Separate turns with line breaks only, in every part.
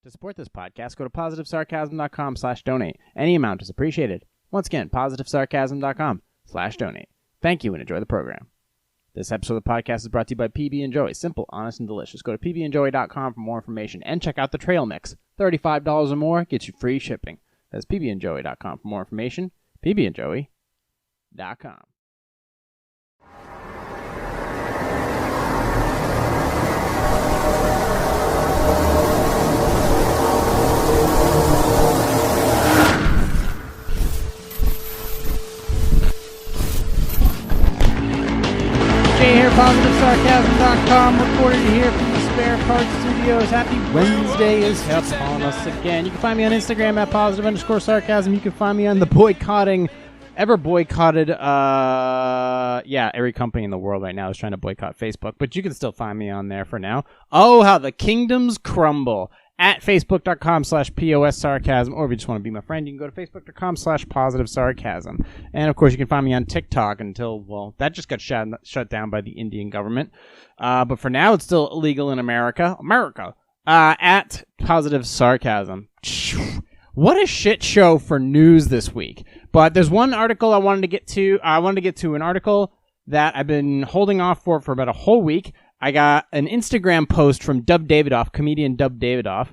To support this podcast, go to positivesarcasm.com/donate. Any amount is appreciated. Once again, positivesarcasm.com/donate. Thank you and enjoy the program. This episode of the podcast is brought to you by PB & Joey. Simple, honest, and delicious. Go to pbandjoey.com for more information and check out the trail mix. $35 or more gets you free shipping. That's pbandjoey.com for more information. pbandjoey.com. Here, PositiveSarcasm.com, recorded here from the Spare Parts Studios. Happy Wednesday is upon us again. You can find me on Instagram at @positive_sarcasm. You can find me on the every company in the world right now is trying to boycott Facebook, but you can still find me on there for now. Oh, how the kingdoms crumble. At facebook.com/POSSarcasm, or if you just want to be my friend, you can go to facebook.com/positivesarcasm. And of course, you can find me on TikTok until, that just got shut down by the Indian government. But for now, it's still illegal in America. At Positive Sarcasm. What a shit show for news this week. But there's one article I wanted to get to. I wanted to get to an article that I've been holding off for about a whole week. I got an Instagram post from Dov Davidoff, Comedian Dov Davidoff,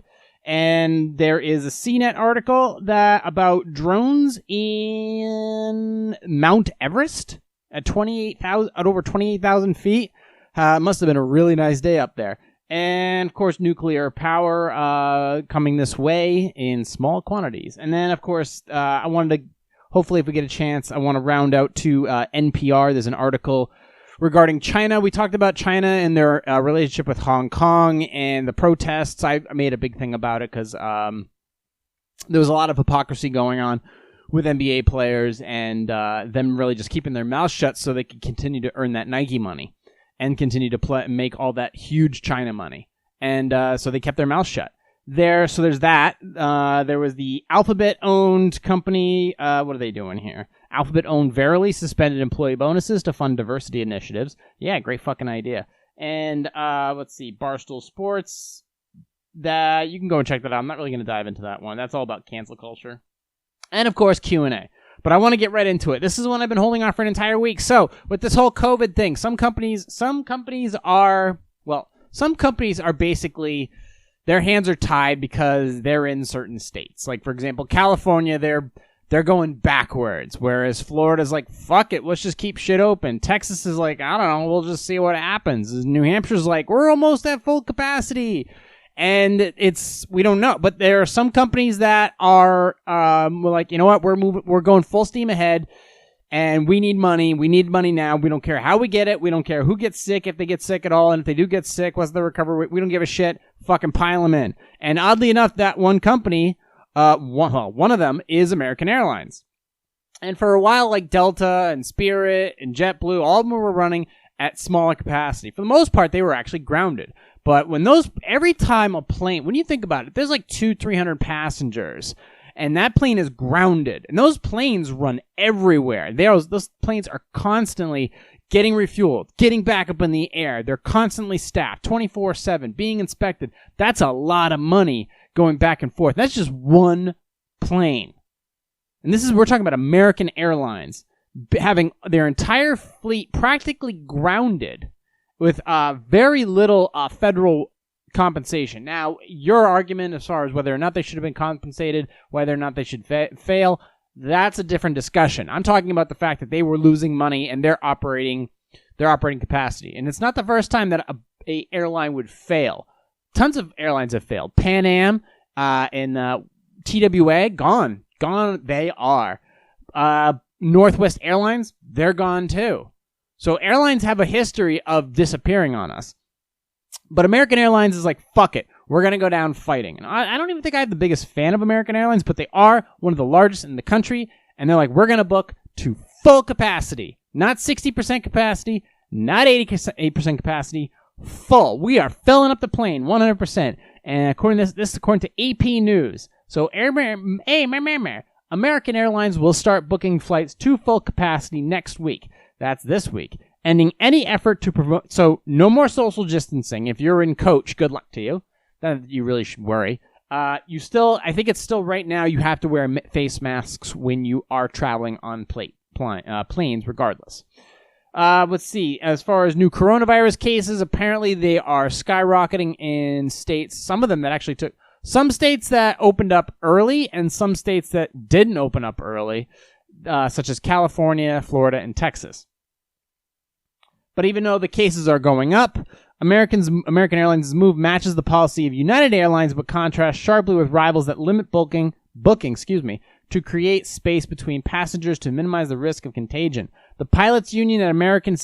and there is a CNET article about drones in Mount Everest at over 28,000 feet. Must have been a really nice day up there. And, of course, nuclear power coming this way in small quantities. And then, of course, I wanted to, hopefully if we get a chance, I want to round out to NPR. There's an article regarding China. We talked about China and their relationship with Hong Kong and the protests. I made a big thing about it because there was a lot of hypocrisy going on with NBA players and them really just keeping their mouths shut so they could continue to earn that Nike money and continue to make all that huge China money. And so they kept their mouths shut. So there's that. There was the Alphabet-owned company. What are they doing here? Alphabet-owned Verily suspended employee bonuses to fund diversity initiatives. Yeah, great fucking idea. And let's see, Barstool Sports. You can go and check that out. I'm not really going to dive into that one. That's all about cancel culture. And of course, Q&A. But I want to get right into it. This is one I've been holding off for an entire week. So with this whole COVID thing, some companies are basically, their hands are tied because they're in certain states. Like, for example, California, they're going backwards, whereas Florida's like, fuck it, let's just keep shit open. Texas is like, I don't know, we'll just see what happens. New Hampshire's like, we're almost at full capacity. And we don't know. But there are some companies that are like, you know what, we're going full steam ahead, and we need money. We need money now. We don't care how we get it. We don't care who gets sick, if they get sick at all. And if they do get sick, what's the recovery rate? We don't give a shit. Fucking pile them in. And oddly enough, that one company, one of them is American Airlines. And for a while, like Delta and Spirit and JetBlue, all of them were running at smaller capacity. For the most part, they were actually grounded. But every time a plane, when you think about it, there's like 200-300 passengers, and that plane is grounded. And those planes run everywhere. Those planes are constantly getting refueled, getting back up in the air. They're constantly staffed, 24/7, being inspected. That's a lot of money going back and forth. That's just one plane. And we're talking about American Airlines having their entire fleet practically grounded with very little federal compensation. Now, your argument as far as whether or not they should have been compensated, whether or not they should fail, that's a different discussion. I'm talking about the fact that they were losing money and their operating capacity. And it's not the first time that a airline would fail. Tons of airlines have failed. Pan Am and TWA, gone. Gone they are. Northwest Airlines, they're gone too. So airlines have a history of disappearing on us. But American Airlines is like, fuck it. We're going to go down fighting. And I don't even think I'm the biggest fan of American Airlines, but they are one of the largest in the country. And they're like, we're going to book to full capacity. Not 60% capacity, not 88% capacity, full. We are filling up the plane 100%. And according to this is according to AP News. So American Airlines will start booking flights to full capacity next week. That's this week. Ending any effort to promote. So no more social distancing. If you're in coach, good luck to you. Then you really should worry. I think it's still right now you have to wear face masks when you are traveling on planes regardless. Let's see. As far as new coronavirus cases, apparently they are skyrocketing in states, some of them that actually took, some states that opened up early and some states that didn't open up early, such as California, Florida, and Texas. But even though the cases are going up, American Airlines' move matches the policy of United Airlines, but contrasts sharply with rivals that limit booking, to create space between passengers to minimize the risk of contagion. The pilots' union at American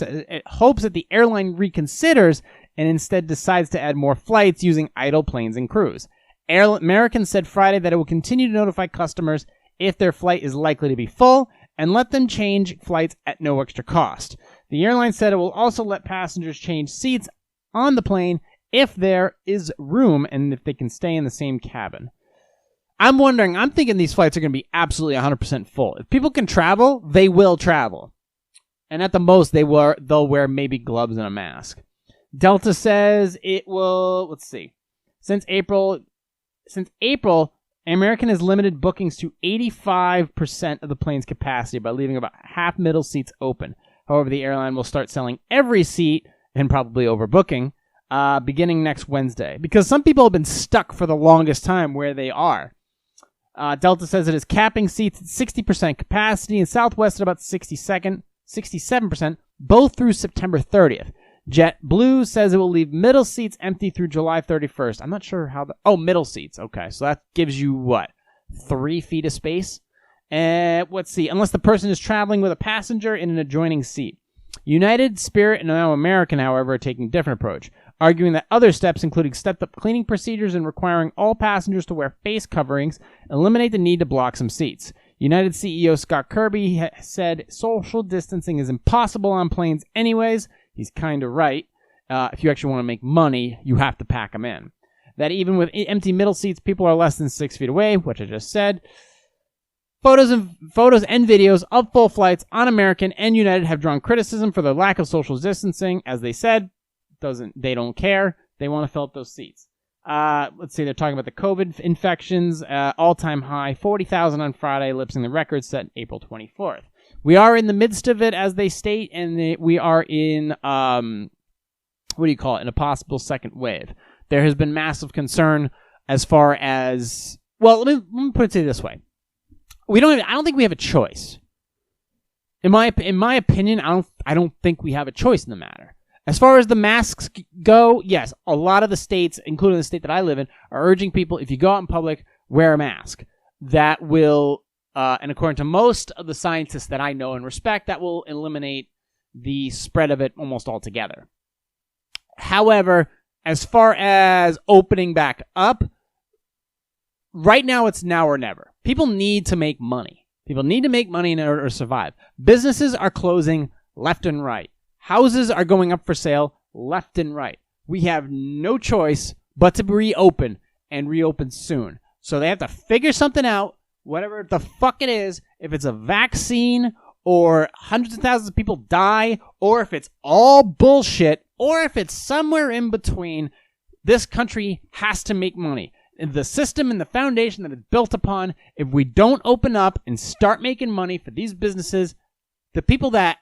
hopes that the airline reconsiders and instead decides to add more flights using idle planes and crews. American said Friday that it will continue to notify customers if their flight is likely to be full and let them change flights at no extra cost. The airline said it will also let passengers change seats on the plane if there is room and if they can stay in the same cabin. I'm thinking these flights are going to be absolutely 100% full. If people can travel, they will travel. And at the most, they'll wear maybe gloves and a mask. Delta says it will, let's see. Since April, American has limited bookings to 85% of the plane's capacity by leaving about half middle seats open. However, the airline will start selling every seat and probably overbooking beginning next Wednesday. Because some people have been stuck for the longest time where they are. Delta says it is capping seats at 60% capacity and Southwest at about 67%, both through September 30th. JetBlue says it will leave middle seats empty through July 31st. I'm not sure how middle seats. Okay, so that gives you 3 feet of space? Let's see. Unless the person is traveling with a passenger in an adjoining seat. United, Spirit, and now American, however, are taking a different approach, arguing that other steps, including stepped-up cleaning procedures and requiring all passengers to wear face coverings, eliminate the need to block some seats. United CEO Scott Kirby said social distancing is impossible on planes anyways. He's kind of right. If you actually want to make money, you have to pack them in. That even with empty middle seats, people are less than 6 feet away, which I just said. Photos and videos of full flights on American and United have drawn criticism for their lack of social distancing. As they said, they don't care. They want to fill up those seats. Let's see, they're talking about the COVID infections, all-time high, 40,000 on Friday, eclipsing the record set April 24th. We are in the midst of it, as they state, and we are in, in a possible second wave. There has been massive concern as far as, let me put it this way. I don't think we have a choice. In my opinion, I don't think we have a choice in the matter. As far as the masks go, yes, a lot of the states, including the state that I live in, are urging people, if you go out in public, wear a mask. That will, and according to most of the scientists that I know and respect, that will eliminate the spread of it almost altogether. However, as far as opening back up, right now it's now or never. People need to make money. People need to make money in order to survive. Businesses are closing left and right. Houses are going up for sale left and right. We have no choice but to reopen and reopen soon. So they have to figure something out, whatever the fuck it is, if it's a vaccine or hundreds of thousands of people die, or if it's all bullshit, or if it's somewhere in between. This country has to make money. The system and the foundation that it's built upon, if we don't open up and start making money for these businesses, the people that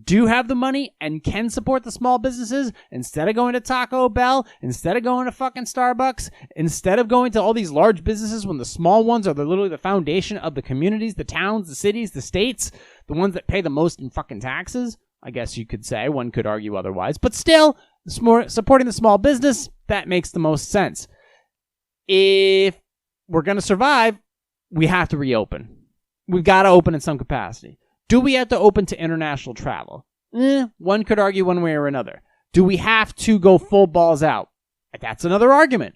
do have the money and can support the small businesses, instead of going to Taco Bell, instead of going to fucking Starbucks, instead of going to all these large businesses when the small ones are literally the foundation of the communities, the towns, the cities, the states, the ones that pay the most in fucking taxes, I guess you could say. One could argue otherwise. But still, supporting the small business, that makes the most sense. If we're going to survive, we have to reopen. We've got to open in some capacity. Do we have to open to international travel? One could argue one way or another. Do we have to go full balls out? That's another argument.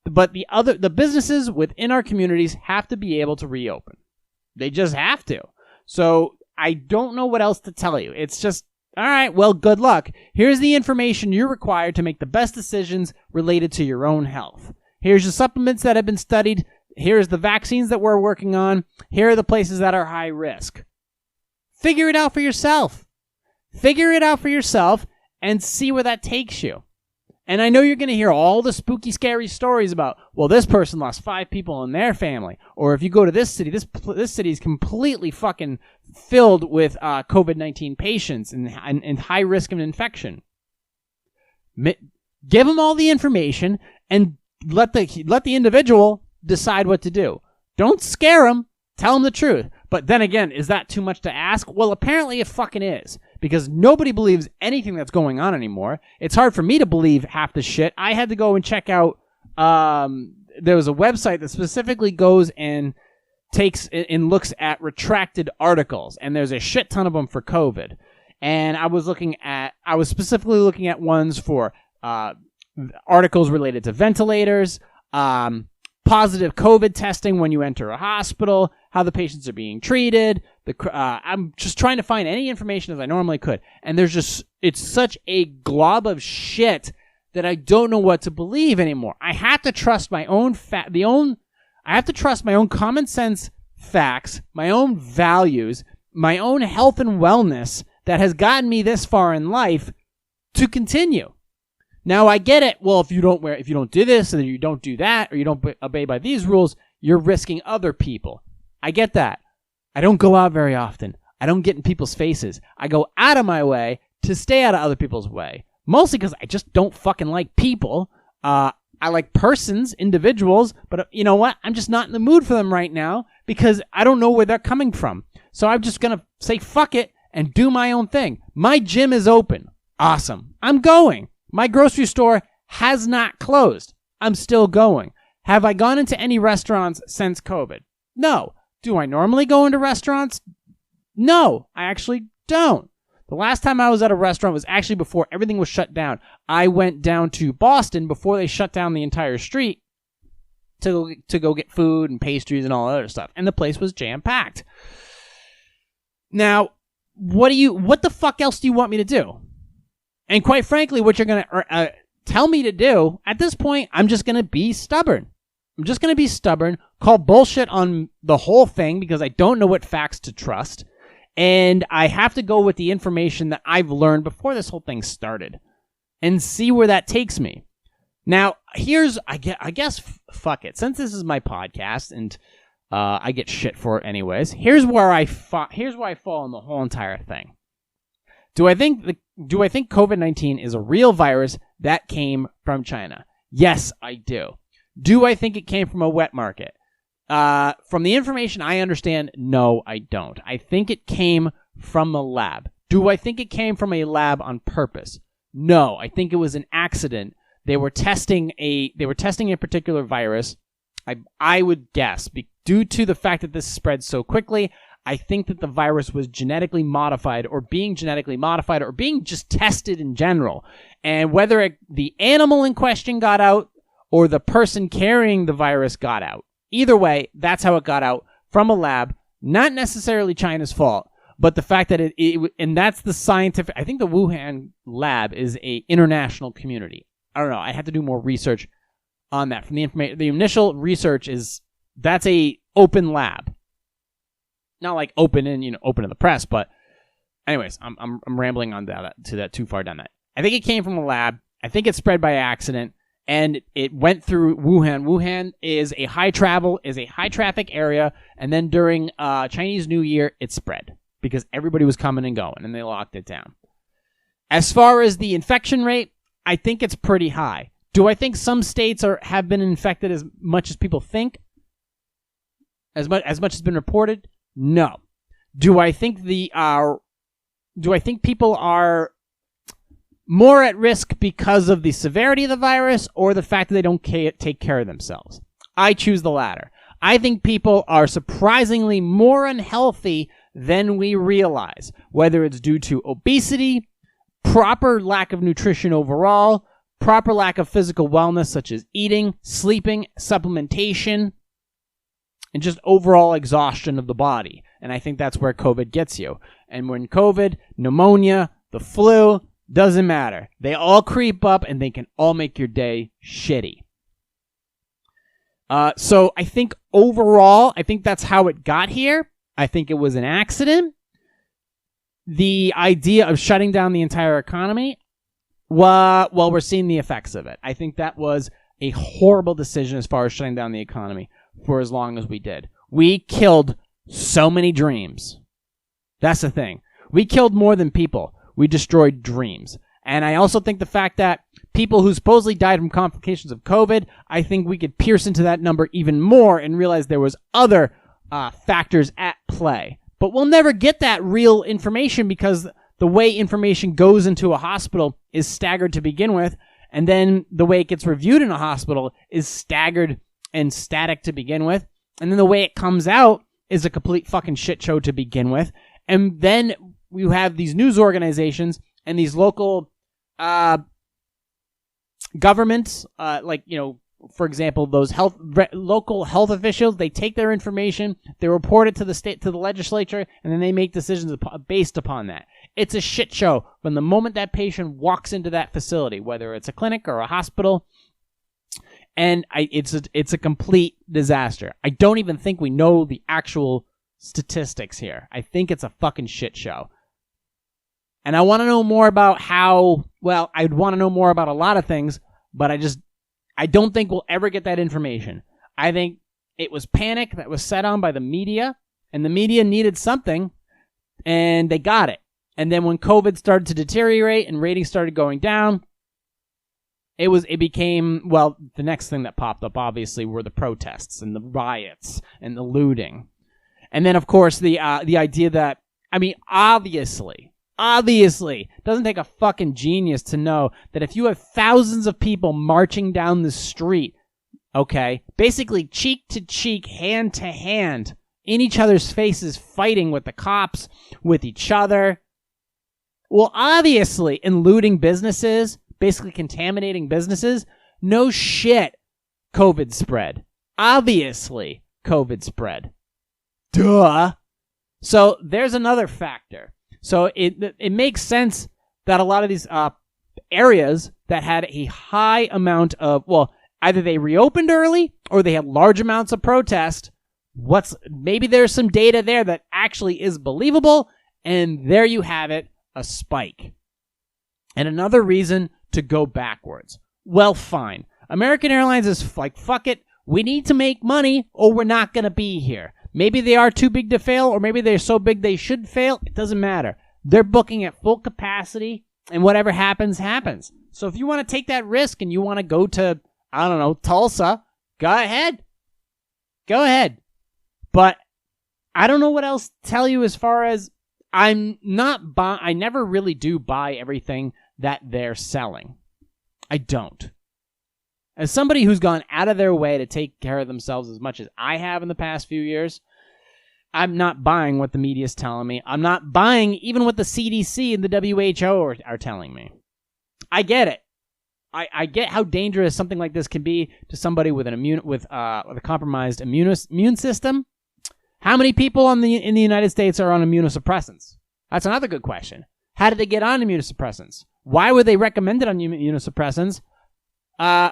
But the businesses within our communities have to be able to reopen. They just have to. So I don't know what else to tell you. It's just, all right, well, good luck. Here's the information you're required to make the best decisions related to your own health. Here's the supplements that have been studied. Here's the vaccines that we're working on. Here are the places that are high risk. Figure it out for yourself. Figure it out for yourself and see where that takes you. And I know you're going to hear all the spooky, scary stories about, well, this person lost 5 people in their family. Or if you go to this city, this city is completely fucking filled with COVID-19 patients and high risk of infection. Give them all the information and let the individual decide what to do. Don't scare them. Tell them the truth. But then again, is that too much to ask? Well, apparently it fucking is. Because nobody believes anything that's going on anymore. It's hard for me to believe half the shit. I had to go and check out, there was a website that specifically goes and takes and looks at retracted articles. And there's a shit ton of them for COVID. And I was specifically looking at ones for articles related to ventilators, positive COVID testing when you enter a hospital, how the patients are being treated. I'm just trying to find any information as I normally could. And it's such a glob of shit that I don't know what to believe anymore. I have to trust my own I have to trust my own common sense facts, my own values, my own health and wellness that has gotten me this far in life to continue. Now I get it. Well, if you don't do this and you don't do that, or you don't obey by these rules, you're risking other people. I get that. I don't go out very often. I don't get in people's faces. I go out of my way to stay out of other people's way. Mostly because I just don't fucking like people. I like persons, individuals, but you know what? I'm just not in the mood for them right now because I don't know where they're coming from. So I'm just going to say fuck it and do my own thing. My gym is open. Awesome. I'm going. My grocery store has not closed. I'm still going. Have I gone into any restaurants since COVID? No. Do I normally go into restaurants? No, I actually don't. The last time I was at a restaurant was actually before everything was shut down. I went down to Boston before they shut down the entire street to go get food and pastries and all that other stuff. And the place was jam-packed. Now, what the fuck else do you want me to do? And quite frankly, what you're going to tell me to do, at this point, I'm just going to be stubborn. I'm just going to be stubborn, call bullshit on the whole thing because I don't know what facts to trust. And I have to go with the information that I've learned before this whole thing started and see where that takes me. Now, I guess, fuck it. Since this is my podcast and I get shit for it anyways, here's where I fall in the whole entire thing. Do I think COVID-19 is a real virus that came from China? Yes, I do. Do I think it came from a wet market? From the information I understand, no, I don't. I think it came from a lab. Do I think it came from a lab on purpose? No, I think it was an accident. They were testing a particular virus. I would guess, due to the fact that this spread so quickly, I think that the virus was genetically modified or being just tested in general. And whether the animal in question got out or the person carrying the virus got out. Either way, that's how it got out from a lab. Not necessarily China's fault, but the fact that and that's the scientific, I think the Wuhan lab is a international community. I don't know. I had to do more research on that. From the information, the initial research is that's a open lab. Not like open in the press, but anyways, I'm rambling on that too far down that. I think it came from a lab. I think it spread by accident, and it went through Wuhan. Wuhan is a high traffic area, and then during Chinese New Year, it spread because everybody was coming and going, and they locked it down. As far as the infection rate, I think it's pretty high. Do I think some states have been infected as much as people think? As much has been reported? No. Do I think people are more at risk because of the severity of the virus or the fact that they don't take care of themselves? I choose the latter. I think people are surprisingly more unhealthy than we realize, whether it's due to obesity, proper lack of nutrition overall, proper lack of physical wellness such as eating, sleeping, supplementation, and just overall exhaustion of the body. And I think that's where COVID gets you. And when COVID, pneumonia, the flu, doesn't matter. They all creep up and they can all make your day shitty. So I think overall, I think that's how it got here. I think it was an accident. The idea of shutting down the entire economy, Well, we're seeing the effects of it. I think that was a horrible decision as far as shutting down the economy for as long as we did. We killed so many dreams. That's the thing. We killed more than people. We destroyed dreams. And I also think the fact that people who supposedly died from complications of COVID, I think we could pierce into that number even more and realize there was other factors at play. But we'll never get that real information because the way information goes into a hospital is staggered to begin with, and then the way it gets reviewed in a hospital is staggered and static to begin with, and then the way it comes out is a complete fucking shit show to begin with. And then you have these news organizations and these local governments, for example, those local health officials, they take their information, they report it to the legislature, and then they make decisions based upon that. It's a shit show from the moment that patient walks into that facility, whether it's a clinic or a hospital, and it's a complete disaster. I don't even think we know the actual statistics here. I think it's a fucking shit show. And I want to know more about I'd want to know more about a lot of things, but I don't think we'll ever get that information. I think it was panic that was set on by the media, and the media needed something, and they got it. And then when COVID started to deteriorate and ratings started going down, it became, the next thing that popped up, obviously, were the protests and the riots and the looting. And then, of course, the idea that, obviously, doesn't take a fucking genius to know that if you have thousands of people marching down the street, okay, basically cheek to cheek, hand to hand, in each other's faces, fighting with the cops, with each other, well, obviously, in looting businesses, basically contaminating businesses, no shit, COVID spread. Obviously, COVID spread. Duh. So there's another factor. So it makes sense that a lot of these areas that had a high amount of, either they reopened early or they had large amounts of protest. Maybe there's some data there that actually is believable, and there you have it, a spike. And another reason to go backwards. Well, fine. American Airlines is like, fuck it, we need to make money or we're not going to be here. Maybe they are too big to fail, or maybe they're so big they should fail. It doesn't matter. They're booking at full capacity, and whatever happens, happens. So if you want to take that risk and you want to go to, Tulsa, go ahead. Go ahead. But I don't know what else to tell you as far as I never really do buy everything that they're selling. I don't. As somebody who's gone out of their way to take care of themselves as much as I have in the past few years, I'm not buying what the media's telling me. I'm not buying even what the CDC and the WHO are telling me. I get it. I get how dangerous something like this can be to somebody with a compromised immune system. How many people in the United States are on immunosuppressants? That's another good question. How did they get on immunosuppressants? Why were they recommended on immunosuppressants?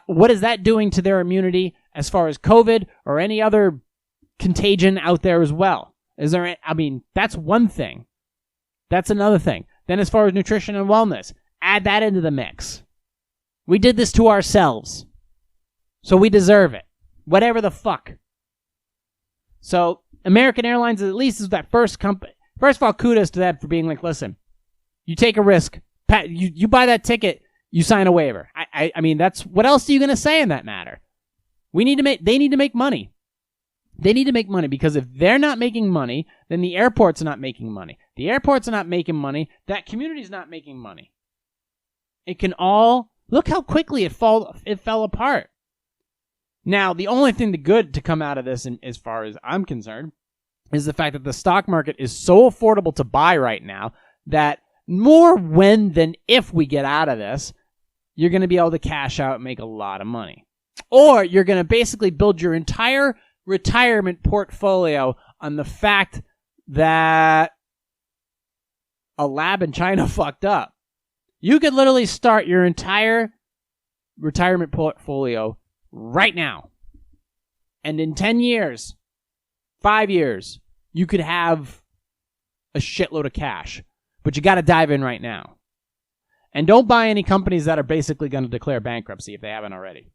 What is that doing to their immunity as far as COVID or any other contagion out there as well? That's one thing. That's another thing. Then as far as nutrition and wellness, add that into the mix. We did this to ourselves. So we deserve it. Whatever the fuck. So American Airlines at least is that first company. First of all, kudos to that for being like, listen, you take a risk. You buy that ticket, you sign a waiver. That's, what else are you going to say in that matter? They need to make money. They need to make money, because if they're not making money, then the airport's not making money. The airport's not making money. That community's not making money. It can all, look how quickly it fell apart. Now, the only thing good to come out of this, as far as I'm concerned, is the fact that the stock market is so affordable to buy right now that more when than if we get out of this, you're going to be able to cash out and make a lot of money. Or you're going to basically build your entire retirement portfolio on the fact that a lab in China fucked up. You could literally start your entire retirement portfolio right now. And in 10 years, 5 years, you could have a shitload of cash. But you got to dive in right now. And don't buy any companies that are basically going to declare bankruptcy if they haven't already.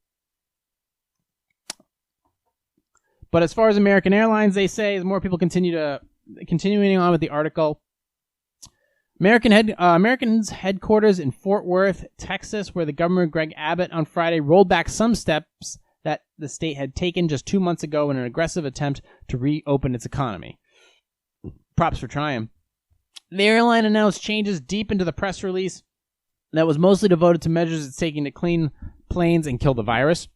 But as far as American Airlines, they say, as more people continuing on with the article, American's headquarters in Fort Worth, Texas, where the governor, Greg Abbott, on Friday rolled back some steps that the state had taken just 2 months ago in an aggressive attempt to reopen its economy. Props for trying. The airline announced changes deep into the press release that was mostly devoted to measures it's taking to clean planes and kill the virus.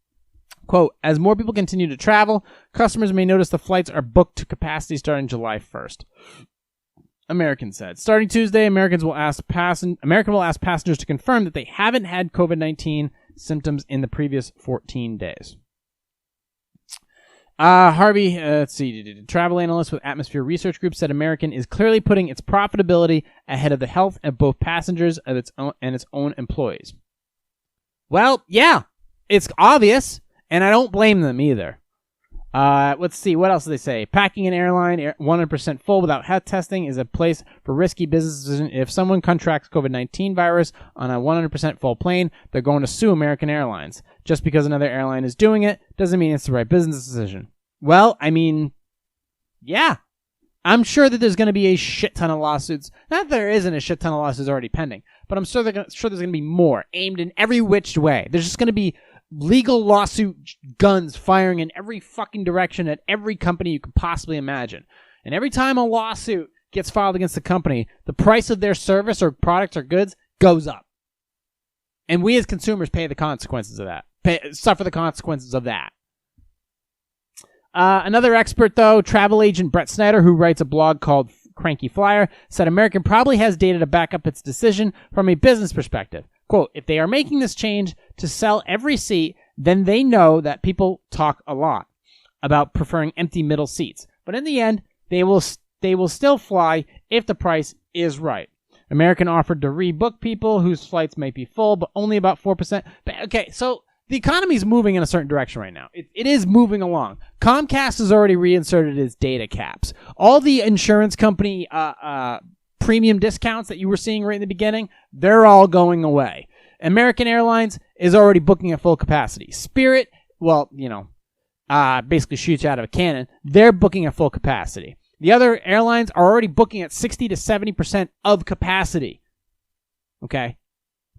Quote, as more people continue to travel, customers may notice the flights are booked to capacity starting July 1st. American said. Starting Tuesday, American will ask passengers to confirm that they haven't had COVID-19 symptoms in the previous 14 days. Harvey, travel analyst with Atmosphere Research Group, said American is clearly putting its profitability ahead of the health of both passengers and its own employees. Well, yeah, it's obvious, and I don't blame them either. Let's see, what else do they say? Packing an airline 100% full without health testing is a place for risky business decisions. If someone contracts COVID-19 virus on a 100% full plane, they're going to sue American Airlines. Just because another airline is doing it doesn't mean it's the right business decision. Well, I mean, yeah. I'm sure that there's going to be a shit ton of lawsuits. Not that there isn't a shit ton of lawsuits already pending, but I'm sure there's going to be more aimed in every which way. There's just going to be legal lawsuit guns firing in every fucking direction at every company you could possibly imagine. And every time a lawsuit gets filed against the company, the price of their service or products or goods goes up. And we as consumers pay the consequences of that. Suffer the consequences of that. Another expert, though, travel agent Brett Snyder, who writes a blog called Cranky Flyer, said American probably has data to back up its decision from a business perspective. Quote, if they are making this change to sell every seat, then they know that people talk a lot about preferring empty middle seats. But in the end, they will still fly if the price is right. American offered to rebook people whose flights might be full, but only about 4%. Okay, so the economy is moving in a certain direction right now. It is moving along. Comcast has already reinserted its data caps. All the insurance company premium discounts that you were seeing right in the beginning, they're all going away. American Airlines is already booking at full capacity. Spirit, well, basically shoots you out of a cannon. They're booking at full capacity. The other airlines are already booking at 60 to 70% of capacity. Okay?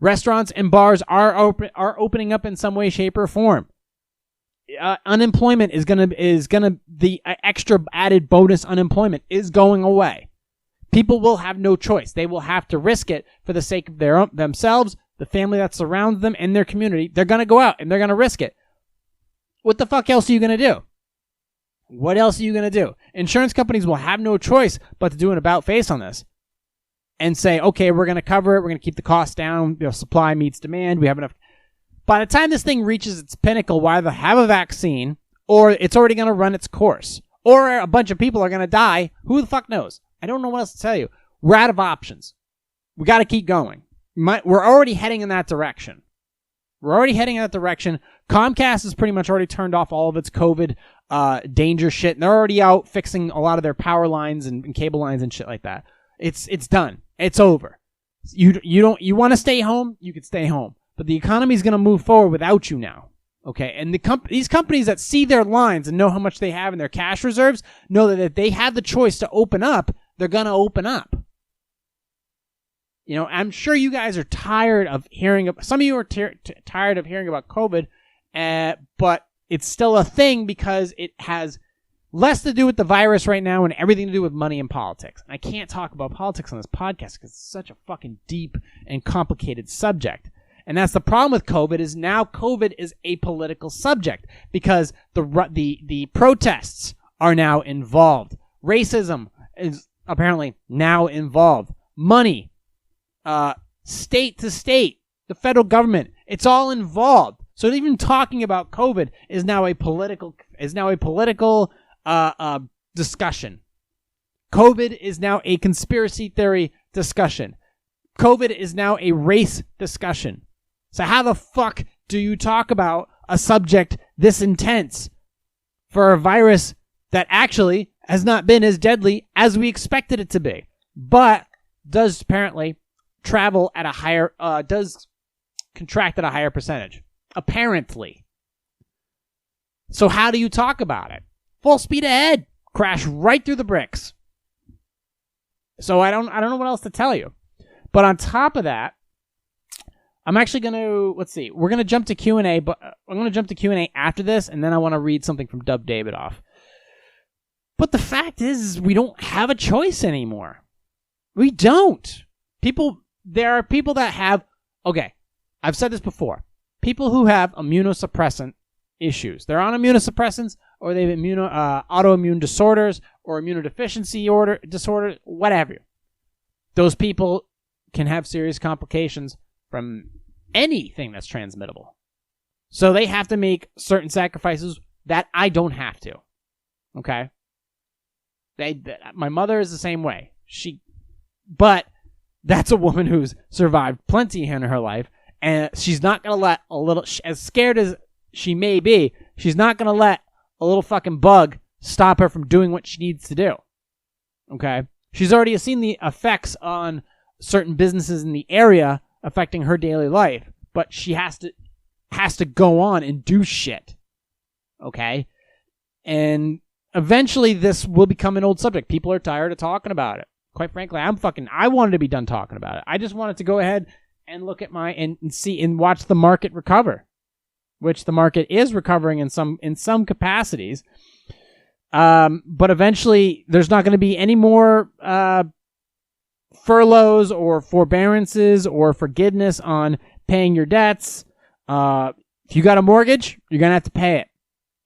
Restaurants and bars are opening up in some way, shape, or form. Unemployment is gonna the extra added bonus unemployment is going away. People will have no choice. They will have to risk it for the sake of themselves, the family that surrounds them, and their community. They're gonna go out and they're gonna risk it. What the fuck else are you gonna do? What else are you gonna do? Insurance companies will have no choice but to do an about face on this and say, okay, we're gonna cover it. We're gonna keep the cost down. Supply meets demand. We have enough. By the time this thing reaches its pinnacle, we'll either have a vaccine or it's already gonna run its course, or a bunch of people are gonna die. Who the fuck knows? I don't know what else to tell you. We're out of options. We got to keep going. We're already heading in that direction. Comcast has pretty much already turned off all of its COVID danger shit, and they're already out fixing a lot of their power lines and cable lines and shit like that. It's done. It's over. You want to stay home? You can stay home, but the economy is going to move forward without you now. Okay, and these companies that see their lines and know how much they have in their cash reserves know that if they have the choice to open up, they're going to open up. I'm sure you guys are tired of hearing some of you are tired of hearing about COVID, but it's still a thing because it has less to do with the virus right now and everything to do with money and politics. I can't talk about politics on this podcast because it's such a fucking deep and complicated subject. And that's the problem with COVID is now COVID is a political subject because the protests are now involved. Racism is apparently now involved. Money, state to state, the federal government, it's all involved. So even talking about COVID is now a political discussion. COVID is now a conspiracy theory discussion. COVID is now a race discussion. So how the fuck do you talk about a subject this intense for a virus that actually has not been as deadly as we expected it to be, but does apparently travel at a higher, does contract at a higher percentage. Apparently. So how do you talk about it? Full speed ahead. Crash right through the bricks. So I don't know what else to tell you. But on top of that, I'm actually going to, let's see, we're going to jump to Q&A, but I'm going to jump to Q&A after this, and then I want to read something from Dov Davidoff. But the fact is, we don't have a choice anymore. We don't. There are people that have, okay, I've said this before, people who have immunosuppressant issues. They're on immunosuppressants, or they have autoimmune disorders, or immunodeficiency disorder, whatever. Those people can have serious complications from anything that's transmittable. So they have to make certain sacrifices that I don't have to. Okay? My mother is the same way. But that's a woman who's survived plenty in her life, and she's not going to let a little, as scared as she may be, she's not going to let a little fucking bug stop her from doing what she needs to do. Okay? She's already seen the effects on certain businesses in the area affecting her daily life, but she has to go on and do shit. Okay? And eventually this will become an old subject. People are tired of talking about it. Quite frankly, I wanted to be done talking about it. I just wanted to go ahead and look at and see and watch the market recover, which the market is recovering in some capacities. But eventually there's not going to be any more furloughs or forbearances or forgiveness on paying your debts. If you got a mortgage, you're going to have to pay it.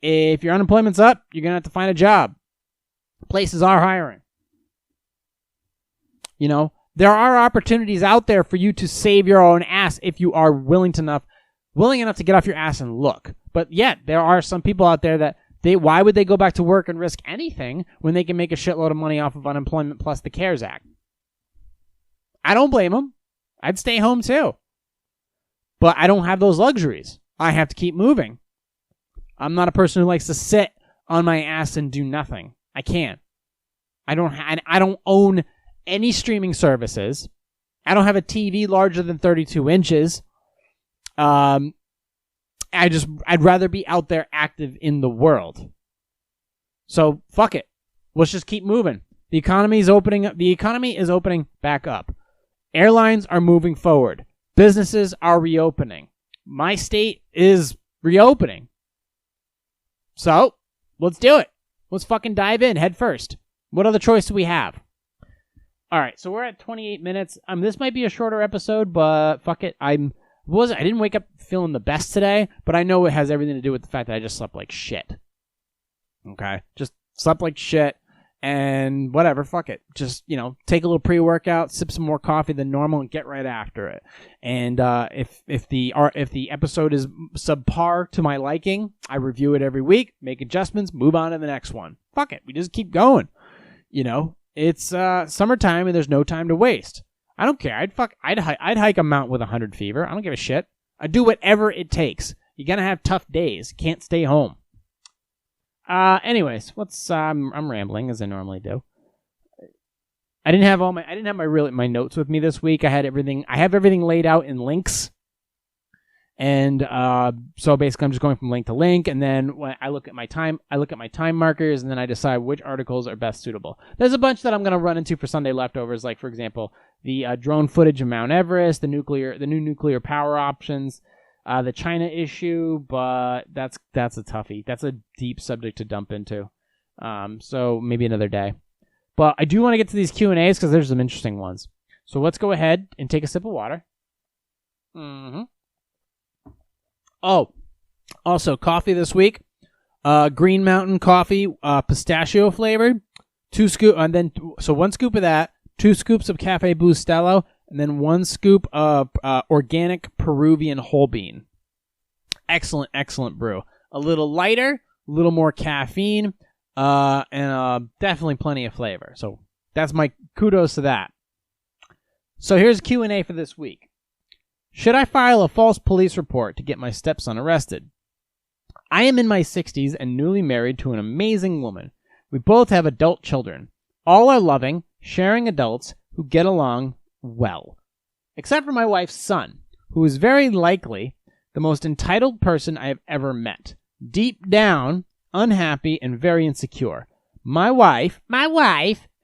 If your unemployment's up, you're going to have to find a job. Places are hiring. You know, there are opportunities out there for you to save your own ass if you are willing enough to get off your ass and look. But yet, there are some people out there that why would they go back to work and risk anything when they can make a shitload of money off of unemployment plus the CARES Act? I don't blame them. I'd stay home too. But I don't have those luxuries. I have to keep moving. I'm not a person who likes to sit on my ass and do nothing. I can't. I don't own any streaming services. I don't have a TV larger than 32 inches. I'd rather be out there active in the world. So fuck it. Let's just keep moving. The economy is opening back up. Airlines are moving forward. Businesses are reopening. My state is reopening. So, let's do it. Let's fucking dive in head first. What other choice do we have? All right, so we're at 28 minutes. This might be a shorter episode, but fuck it. I didn't wake up feeling the best today, but I know it has everything to do with the fact that I just slept like shit. Okay? Just slept like shit, and whatever, fuck it. Just, take a little pre-workout, sip some more coffee than normal, and get right after it. And if the episode is subpar to my liking, I review it every week, make adjustments, move on to the next one. Fuck it. We just keep going. It's summertime and there's no time to waste. I don't care. I'd hike a mountain with 100 fever. I don't give a shit. I do whatever it takes. You're gonna have tough days. Can't stay home. Anyways, I'm rambling as I normally do. I didn't have my notes with me this week. I have everything laid out in links. And so basically I'm just going from link to link, and then when I look at my time markers, and then I decide which articles are best suitable. There's a bunch that I'm going to run into for Sunday leftovers, like for example, the drone footage of Mount Everest, the new nuclear power options, the China issue, but that's a toughie. That's a deep subject to dump into. So maybe another day. But I do want to get to these Q&As because there's some interesting ones. So let's go ahead and take a sip of water. Mm-hmm. Oh, also coffee this week. Green Mountain coffee, pistachio flavored. 1 scoop of that. 2 scoops of Cafe Bustelo, and then 1 scoop of organic Peruvian whole bean. Excellent, excellent brew. A little lighter, a little more caffeine, and definitely plenty of flavor. So that's my kudos to that. So here's Q&A for this week. Should I file a false police report to get my stepson arrested? I am in my 60s and newly married to an amazing woman. We both have adult children. All are loving, sharing adults who get along well. except for my wife's son, who is very likely the most entitled person I have ever met. Deep down, unhappy and very insecure. My wife,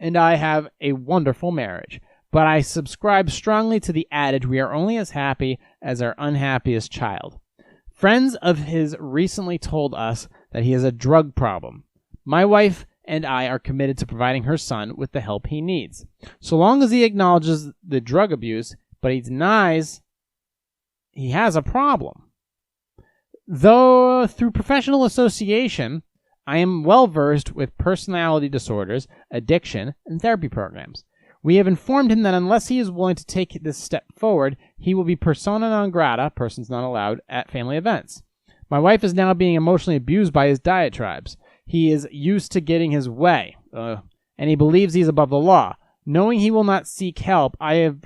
and I have a wonderful marriage, but I subscribe strongly to the adage we are only as happy as our unhappiest child. Friends of his recently told us that he has a drug problem. My wife and I are committed to providing her son with the help he needs. So long as he acknowledges the drug abuse, but he denies he has a problem. Though through professional association, I am well versed with personality disorders, addiction, and therapy programs. We have informed him that unless he is willing to take this step forward, he will be persona non grata, persons not allowed, at family events. My wife is now being emotionally abused by his diatribes. He is used to getting his way, and he believes he is above the law. Knowing he will not seek help, been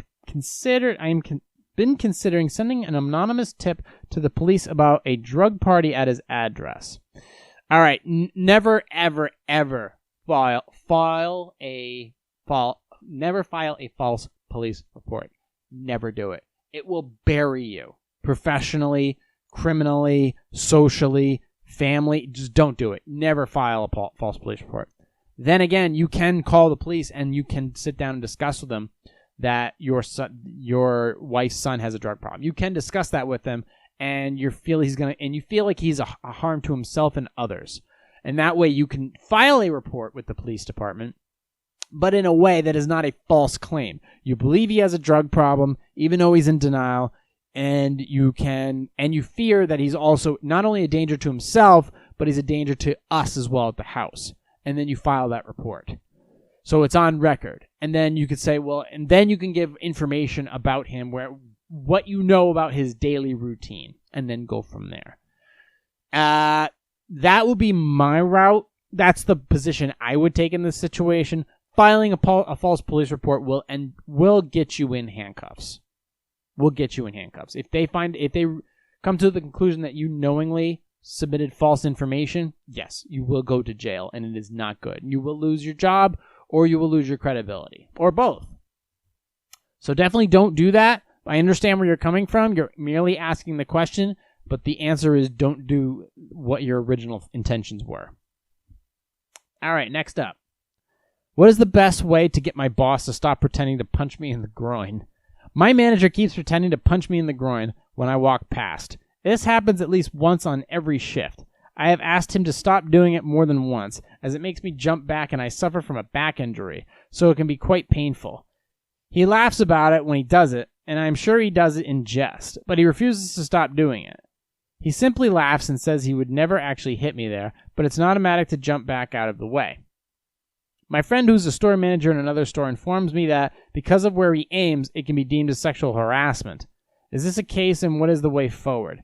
considering sending an anonymous tip to the police about a drug party at his address. All right, never, ever, ever never file a false police report. Never do it. It will bury you professionally, criminally, socially, family. Just don't do it. Never file a false police report. Then again, you can call the police and you can sit down and discuss with them that your wife's son has a drug problem. You can discuss that with them, and you feel like he's a harm to himself and others. And that way you can file a report with the police department, but in a way that is not a false claim. You believe he has a drug problem, even though he's in denial, and you fear that he's also not only a danger to himself, but he's a danger to us as well at the house. And then you file that report. So it's on record. And then you could say, and then you can give information about him, what you know about his daily routine, and then go from there. That would be my route. That's the position I would take in this situation. Filing a false police report will get you in handcuffs. If they come to the conclusion that you knowingly submitted false information, yes, you will go to jail, and it is not good. You will lose your job, or you will lose your credibility, or both. So definitely don't do that. I understand where you're coming from. You're merely asking the question, but the answer is don't do what your original intentions were. All right, next up. What is the best way to get my boss to stop pretending to punch me in the groin? My manager keeps pretending to punch me in the groin when I walk past. This happens at least once on every shift. I have asked him to stop doing it more than once, as it makes me jump back and I suffer from a back injury, so it can be quite painful. He laughs about it when he does it, and I am sure he does it in jest, but he refuses to stop doing it. He simply laughs and says he would never actually hit me there, but it's not automatic to jump back out of the way. My friend who's a store manager in another store informs me that because of where he aims, it can be deemed as sexual harassment. Is this a case, and what is the way forward?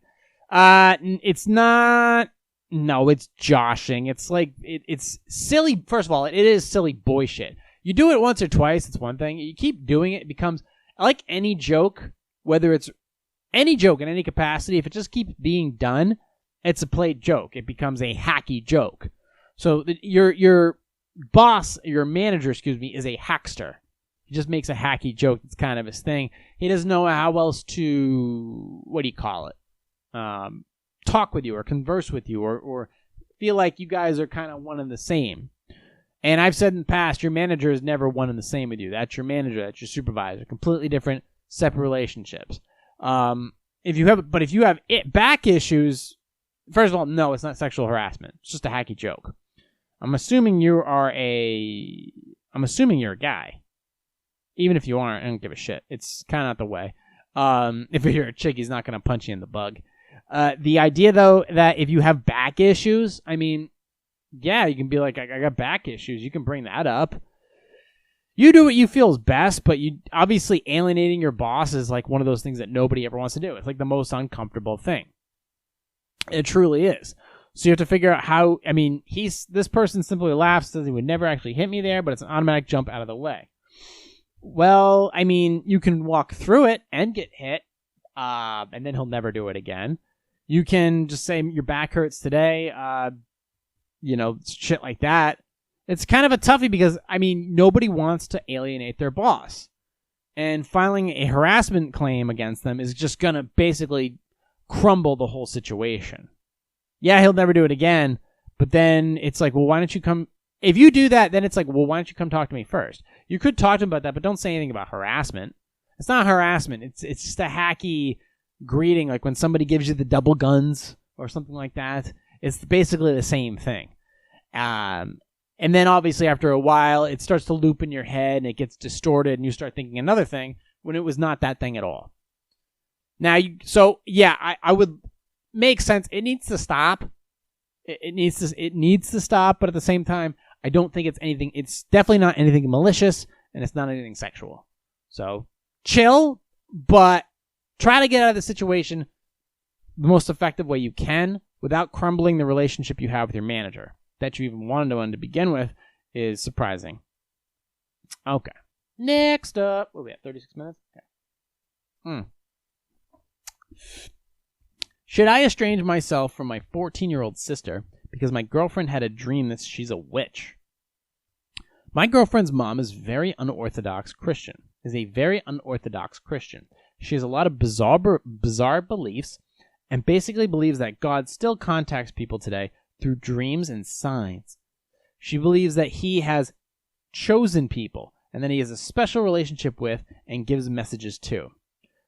It's not... No, it's joshing. It's like, it's silly. First of all, it is silly boy shit. You do it once or twice, it's one thing. You keep doing it, it becomes like any joke, whether it's any joke in any capacity, if it just keeps being done, it's a played joke. It becomes a hacky joke. So your boss, your manager, is a hackster. He just makes a hacky joke. It's kind of his thing. He doesn't know how else to, talk with you or converse with you or feel like you guys are kind of one and the same. And I've said in the past, your manager is never one and the same with you. That's your manager. That's your supervisor. Completely different, separate relationships. If you have back issues, first of all, no, it's not sexual harassment. It's just a hacky joke. I'm assuming you're a guy. Even if you aren't, I don't give a shit. It's kind of not the way. If you're a chick, he's not going to punch you in the bug. The idea, though, that if you have back issues, I mean, yeah, you can be like, I got back issues. You can bring that up. You do what you feel is best, but you obviously alienating your boss is like one of those things that nobody ever wants to do. It's like the most uncomfortable thing. It truly is. So you have to figure out how, this person simply laughs, says he would never actually hit me there, but it's an automatic jump out of the way. Well, you can walk through it and get hit, and then he'll never do it again. You can just say your back hurts today, shit like that. It's kind of a toughie because, nobody wants to alienate their boss. And filing a harassment claim against them is just going to basically crumble the whole situation. Yeah, he'll never do it again, but then it's like, well, why don't you come? If you do that, then it's like, well, why don't you come talk to me first? You could talk to him about that, but don't say anything about harassment. It's not harassment. It's just a hacky greeting, like when somebody gives you the double guns or something like that. It's basically the same thing. And then obviously after a while, it starts to loop in your head and it gets distorted and you start thinking another thing when it was not that thing at all. Now, I would make sense. It needs to stop. It needs to stop, but at the same time, I don't think it's definitely not anything malicious and it's not anything sexual. So chill, but try to get out of the situation the most effective way you can without crumbling the relationship you have with your manager. That you even wanted one to begin with is surprising. Okay. Next up. What are we at? 36 minutes? Okay. Should I estrange myself from my 14-year-old sister because my girlfriend had a dream that she's a witch? My girlfriend's mom is a very unorthodox Christian. She has a lot of bizarre beliefs and basically believes that God still contacts people today through dreams and signs. She believes that he has chosen people and that he has a special relationship with and gives messages to.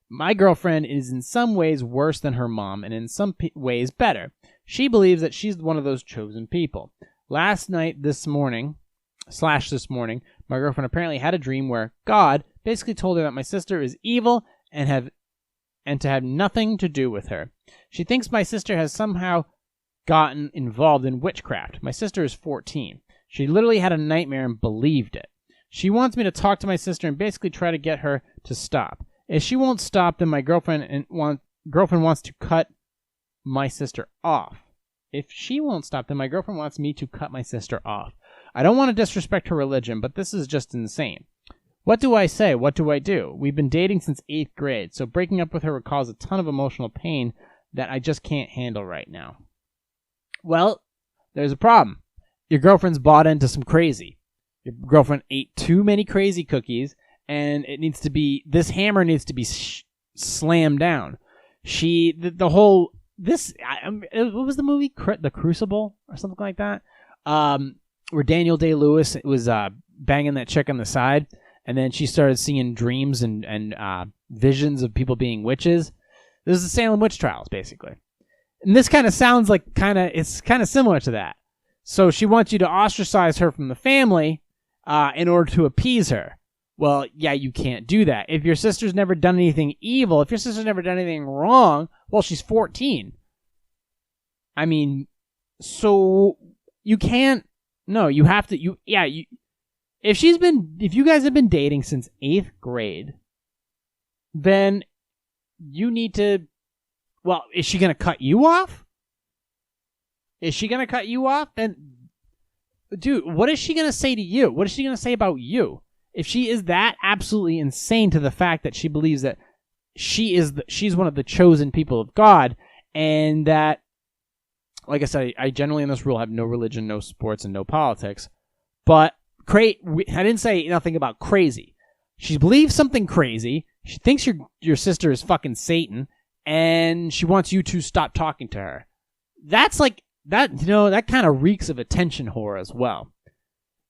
My girlfriend is in some ways worse than her mom and in some ways better. She believes that she's one of those chosen people. This morning, my girlfriend apparently had a dream where God basically told her that my sister is evil and to have nothing to do with her. She thinks my sister has somehow gotten involved in witchcraft. My sister is 14. She literally had a nightmare and believed it. She wants me to talk to my sister and basically try to get her to stop. If she won't stop, then my girlfriend wants to cut my sister off. If she won't stop, then my girlfriend wants me to cut my sister off. I don't want to disrespect her religion, but this is just insane. What do I say? What do I do? We've been dating since 8th grade, so breaking up with her would cause a ton of emotional pain that I just can't handle right now. Well, there's a problem. Your girlfriend's bought into some crazy. Your girlfriend ate too many crazy cookies, and this hammer needs to be slammed down. What was the movie? The Crucible or something like that? Where Daniel Day-Lewis was banging that chick on the side, and then she started seeing dreams and visions of people being witches. This is the Salem witch trials, basically. And this kind of sounds like it's kind of similar to that. So she wants you to ostracize her from the family in order to appease her. Well, yeah, you can't do that. If your sister's never done anything evil, if your sister's never done anything wrong, well, she's 14. I mean, so you can't. No, you have to. If you guys have been dating since 8th grade, then you need to. Well, is she going to cut you off? Then, dude, what is she going to say to you? What is she going to say about you? If she is that absolutely insane to the fact that she believes that she's one of the chosen people of God, and that, like I said, I generally in this rule have no religion, no sports, and no politics, but I didn't say nothing about crazy. She believes something crazy. She thinks your sister is fucking Satan, and she wants you to stop talking to her. That's like that. That kind of reeks of attention whore as well.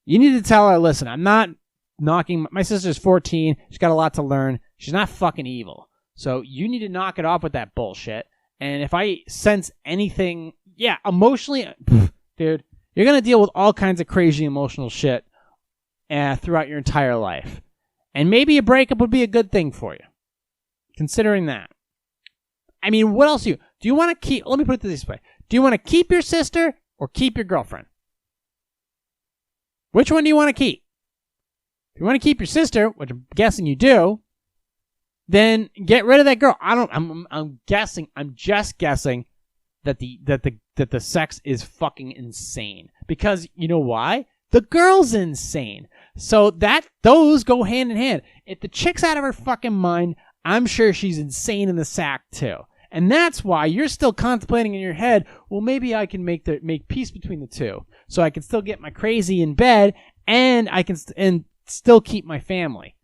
You need to tell her, listen, I'm not knocking. My sister's 14. She's got a lot to learn. She's not fucking evil. So you need to knock it off with that bullshit. And if I sense anything, emotionally, dude, you're going to deal with all kinds of crazy emotional shit throughout your entire life. And maybe a breakup would be a good thing for you, considering that. I mean, what else do you want to keep? Let me put it this way. Do you want to keep your sister or keep your girlfriend? Which one do you want to keep? If you want to keep your sister, which I'm guessing you do, then get rid of that girl. I'm just guessing that the sex is fucking insane. Because you know why? The girl's insane. So those go hand in hand. If the chick's out of her fucking mind, I'm sure she's insane in the sack too. And that's why you're still contemplating in your head, well, maybe I can make peace between the two. So I can still get my crazy in bed and I can still keep my family.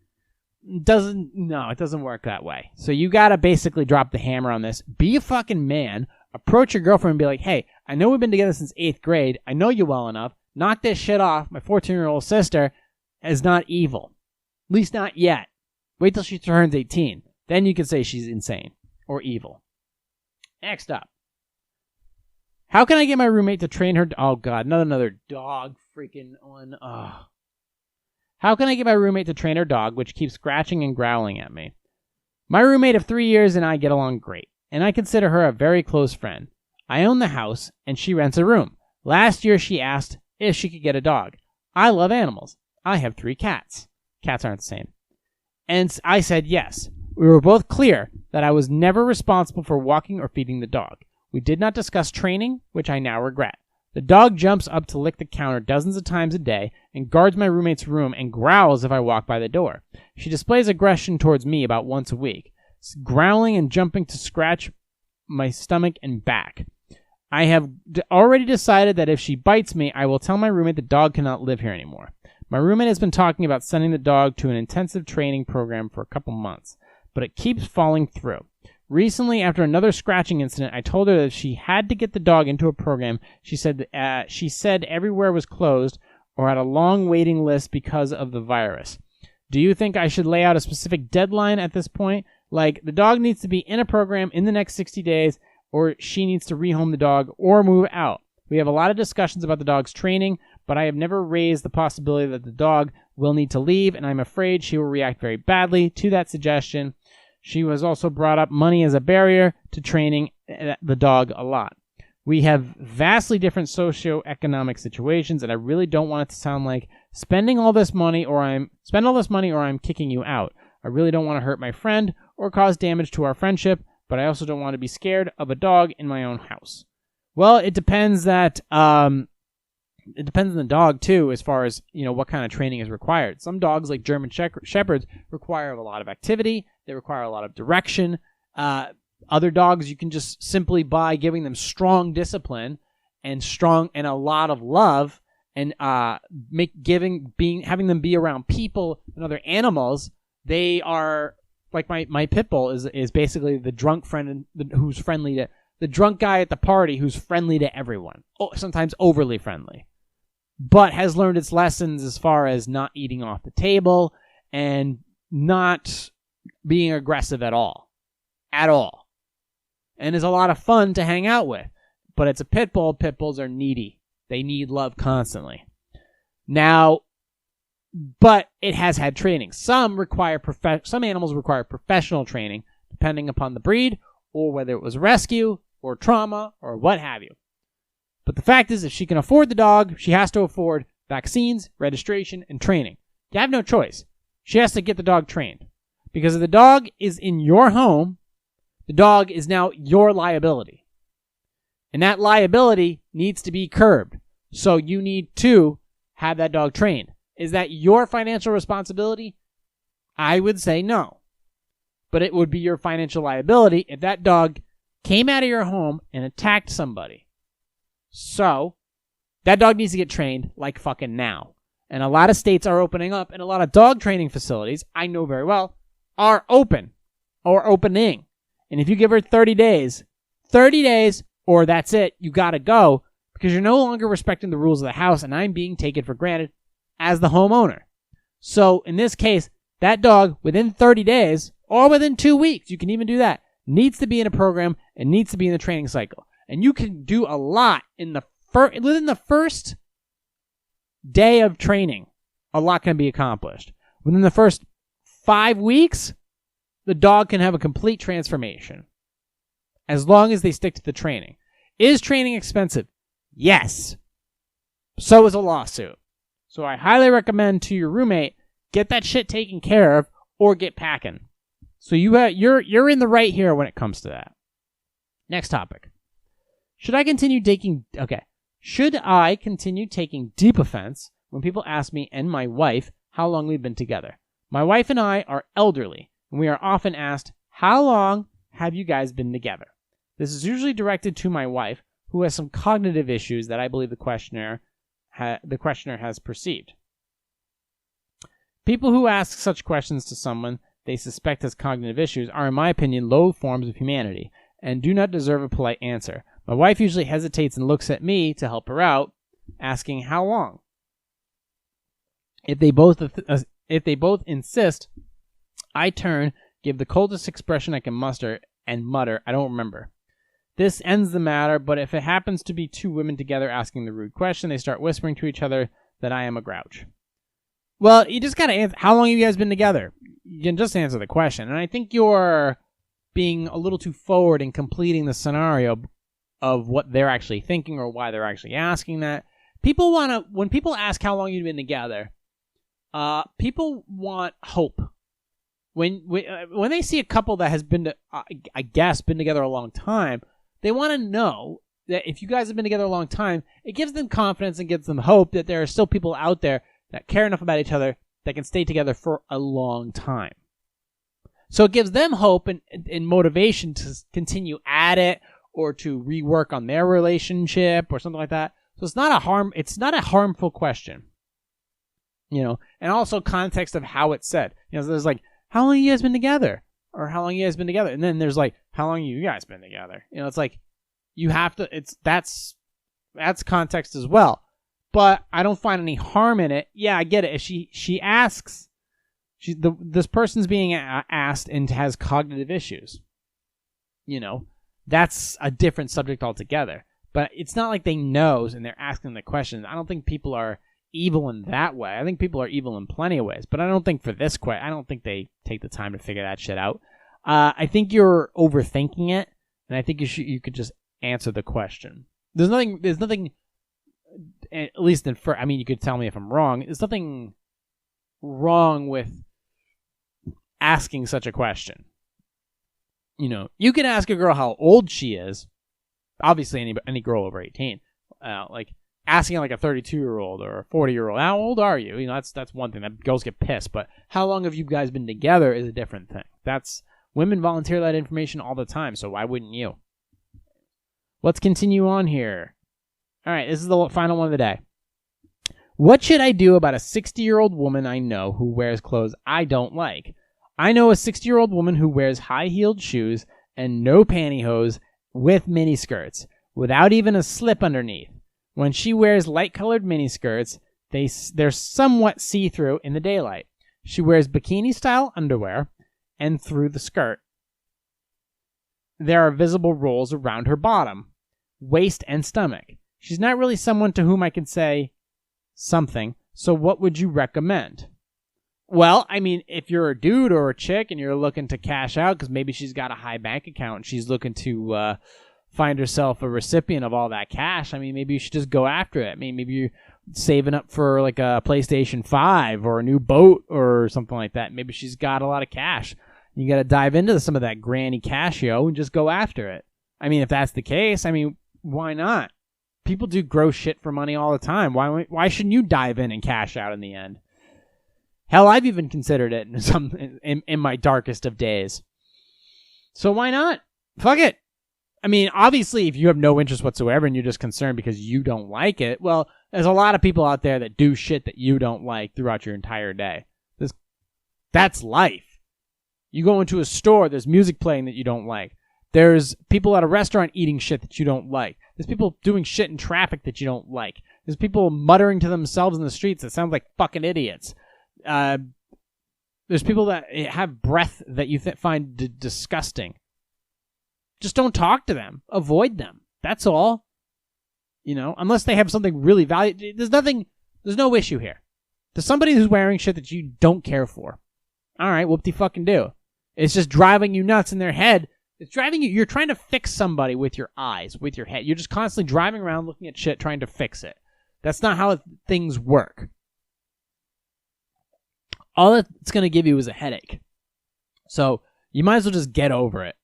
it doesn't work that way. So you got to basically drop the hammer on this. Be a fucking man. Approach your girlfriend and be like, hey, I know we've been together since 8th grade. I know you well enough. Knock this shit off. My 14-year-old sister is not evil. At least not yet. Wait till she turns 18. Then you can say she's insane or evil. Next up. How can I get my roommate to train her? Oh, God. Another dog freaking one. Oh. How can I get my roommate to train her dog, which keeps scratching and growling at me? My roommate of 3 years and I get along great, and I consider her a very close friend. I own the house, and she rents a room. Last year, she asked if she could get a dog. I love animals. I have 3 cats. Cats aren't the same. And I said yes. We were both clear that I was never responsible for walking or feeding the dog. We did not discuss training, which I now regret. The dog jumps up to lick the counter dozens of times a day and guards my roommate's room and growls if I walk by the door. She displays aggression towards me about once a week, growling and jumping to scratch my stomach and back. I have already decided that if she bites me, I will tell my roommate the dog cannot live here anymore. My roommate has been talking about sending the dog to an intensive training program for a couple months, but it keeps falling through. Recently, after another scratching incident, I told her that if she had to get the dog into a program, she said everywhere was closed or had a long waiting list because of the virus. Do you think I should lay out a specific deadline at this point? Like, the dog needs to be in a program in the next 60 days, or she needs to rehome the dog or move out. We have a lot of discussions about the dog's training, but I have never raised the possibility that the dog will need to leave, and I'm afraid she will react very badly to that suggestion. She was also brought up money as a barrier to training the dog a lot. We have vastly different socioeconomic situations, and I really don't want it to sound like spend all this money or I'm kicking you out. I really don't want to hurt my friend or cause damage to our friendship, but I also don't want to be scared of a dog in my own house. Well, it depends on the dog too, as far as, what kind of training is required. Some dogs, like German Shepherds, require a lot of activity. They require a lot of direction. Other dogs, you can just simply by giving them strong discipline and a lot of love, and having them be around people and other animals. They are like my pit bull is basically the drunk friend who's friendly to the drunk guy at the party who's friendly to everyone. Sometimes overly friendly, but has learned its lessons as far as not eating off the table and not being aggressive at all, and is a lot of fun to hang out with. But it's a pit bull. Pit bulls are needy. They need love constantly. Now, but it has had training. Some animals require professional training, depending upon the breed or whether it was rescue or trauma or what have you. But the fact is, if she can afford the dog, she has to afford vaccines, registration, and training. You have no choice. She has to get the dog trained. Because if the dog is in your home, the dog is now your liability. And that liability needs to be curbed. So you need to have that dog trained. Is that your financial responsibility? I would say no. But it would be your financial liability if that dog came out of your home and attacked somebody. So, that dog needs to get trained like fucking now. And a lot of states are opening up, and a lot of dog training facilities, I know very well, are open or opening. And if you give her 30 days, or that's it, you gotta go, because you're no longer respecting the rules of the house, and I'm being taken for granted as the homeowner. So, in this case, that dog, within 30 days, or within 2 weeks, you can even do that, needs to be in a program and needs to be in the training cycle. And you can do a lot within the first day of training. A lot can be accomplished. Within the first 5 weeks, the dog can have a complete transformation. As long as they stick to the training. Is training expensive? Yes. So is a lawsuit. So I highly recommend to your roommate, get that shit taken care of or get packing. So you're in the right here when it comes to that. Next topic. Should I continue taking deep offense when people ask me and my wife how long we've been together? My wife and I are elderly, and we are often asked, how long have you guys been together? This is usually directed to my wife, who has some cognitive issues that I believe the questioner has perceived. People who ask such questions to someone they suspect has cognitive issues are, in my opinion, low forms of humanity and do not deserve a polite answer. My wife usually hesitates and looks at me to help her out, asking how long. If they both insist, I turn, give the coldest expression I can muster, and mutter, I don't remember. This ends the matter, but if it happens to be two women together asking the rude question, they start whispering to each other that I am a grouch. Well, you just gotta answer, how long have you guys been together? You can just answer the question. And I think you're being a little too forward in completing the scenario of what they're actually thinking or why they're actually asking that. When people ask how long you've been together, people want hope. When they see a couple that has been, been together a long time, they want to know that if you guys have been together a long time, it gives them confidence and gives them hope that there are still people out there that care enough about each other that can stay together for a long time. So it gives them hope and motivation to continue at it or to rework on their relationship or something like that. So it's not a harmful question. And also context of how it's said. There's like, how long have you guys been together? Or how long have you guys been together? And then there's like, how long have you guys been together? It's like, you have to, that's context as well. But I don't find any harm in it. Yeah, I get it. If she asks, this person's being asked and has cognitive issues. That's a different subject altogether. But it's not like they know and they're asking the questions. I don't think people are evil in that way. I think people are evil in plenty of ways. But I don't think for this question, I don't think they take the time to figure that shit out. I think you're overthinking it, and I think you could just answer the question. There's nothing. At least you could tell me if I'm wrong. There's nothing wrong with asking such a question. You can ask a girl how old she is. Obviously, any girl over 18. Like asking like a 32-year-old or a 40-year-old, how old are you? That's one thing that girls get pissed. But how long have you guys been together is a different thing. Women volunteer that information all the time. So why wouldn't you? Let's continue on here. All right, this is the final one of the day. What should I do about a 60-year-old woman I know who wears clothes I don't like? I know a 60-year-old woman who wears high-heeled shoes and no pantyhose with miniskirts, without even a slip underneath. When she wears light-colored miniskirts, they're somewhat see-through in the daylight. She wears bikini-style underwear, and through the skirt, there are visible rolls around her bottom, waist, and stomach. She's not really someone to whom I can say something, so what would you recommend? Well, if you're a dude or a chick and you're looking to cash out because maybe she's got a high bank account and she's looking to find herself a recipient of all that cash, maybe you should just go after it. Maybe you're saving up for like a PlayStation 5 or a new boat or something like that. Maybe she's got a lot of cash. You got to dive into some of that granny Casio and just go after it. If that's the case, why not? People do gross shit for money all the time. Why shouldn't you dive in and cash out in the end? Hell, I've even considered it in my darkest of days. So why not? Fuck it. Obviously, if you have no interest whatsoever and you're just concerned because you don't like it, well, there's a lot of people out there that do shit that you don't like throughout your entire day. That's life. You go into a store, there's music playing that you don't like. There's people at a restaurant eating shit that you don't like. There's people doing shit in traffic that you don't like. There's people muttering to themselves in the streets that sound like fucking idiots. There's people that have breath that you find disgusting. Just don't talk to them. Avoid them. That's all. Unless they have something really valuable. There's no issue here. There's somebody who's wearing shit that you don't care for. All right, whoop-de-fucking-do. It's just driving you nuts in their head. It's driving you. You're trying to fix somebody with your eyes, with your head. You're just constantly driving around looking at shit trying to fix it. That's not how things work. All it's going to give you is a headache. So you might as well just get over it.